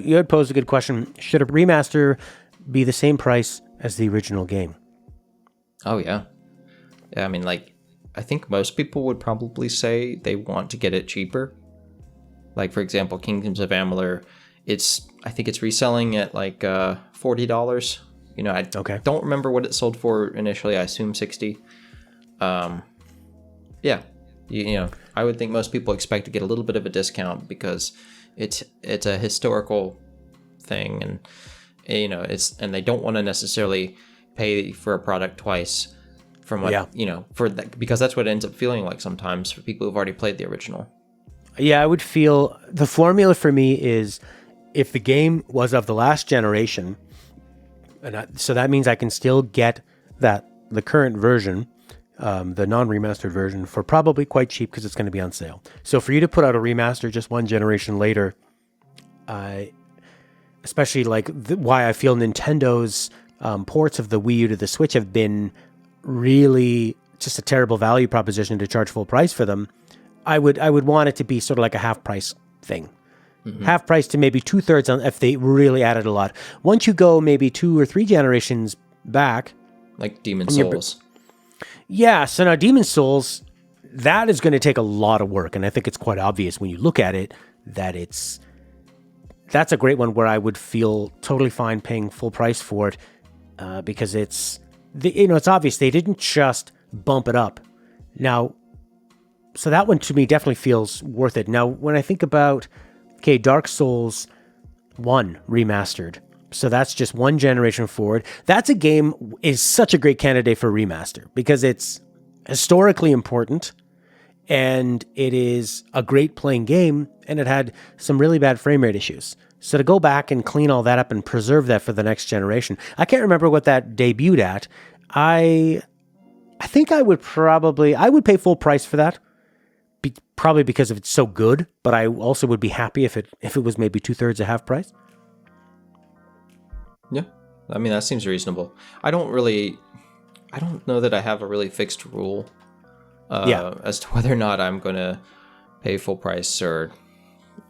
you had posed a good question. Should a remaster be the same price as the original game? Oh, yeah. Yeah, I mean, like, I think most people would probably say they want to get it cheaper. Like, for example, Kingdoms of Amalur, I think it's reselling at like $40. You know, I don't remember what it sold for initially. I assume $60. Yeah, you know, I would think most people expect to get a little bit of a discount because it's a historical thing, and you know, and they don't want to necessarily pay for a product twice from what you know, for that, because that's what it ends up feeling like sometimes for people who've already played the original. Yeah, I would feel the formula for me is if the game was of the last generation, so that means I can still get the current version, the non-remastered version, for probably quite cheap because it's going to be on sale. So for you to put out a remaster just one generation later, especially like why I feel Nintendo's ports of the Wii U to the Switch have been really just a terrible value proposition to charge full price for them. I would want it to be sort of like a half price thing. Mm-hmm. Half price to maybe 2/3 on if they really added a lot. Once you go maybe 2 or 3 generations back, like Demon Souls. Yeah, so now Demon Souls, that is going to take a lot of work, and I think it's quite obvious when you look at it that that's a great one where I would feel totally fine paying full price for it, because it's obvious they didn't just bump it up. Now, so that one to me definitely feels worth it. Now, when I think about Dark Souls 1 remastered, so that's just one generation forward. That's a game is such a great candidate for remaster because it's historically important and it is a great playing game, and it had some really bad frame rate issues. So to go back and clean all that up and preserve that for the next generation, I can't remember what that debuted at. I think I would pay full price for that. Probably because it's so good, but I also would be happy if it was maybe 2/3 of half price. Yeah, I mean, that seems reasonable. I don't know that I have a really fixed rule as to whether or not I'm going to pay full price or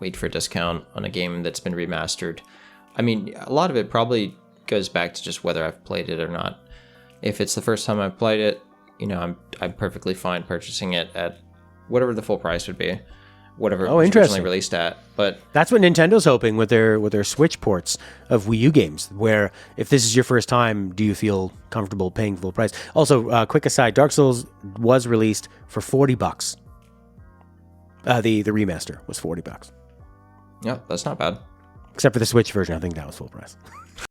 wait for a discount on a game that's been remastered. I mean, a lot of it probably goes back to just whether I've played it or not. If it's the first time I've played it, you know, I'm perfectly fine purchasing it at whatever the full price would be, whatever it was originally released at. But that's what Nintendo's hoping with their Switch ports of Wii U games, where if this is your first time, do you feel comfortable paying full price? Also, quick aside, Dark Souls was released for $40. The remaster was $40. Yeah, that's not bad. Except for the Switch version, I think that was full price.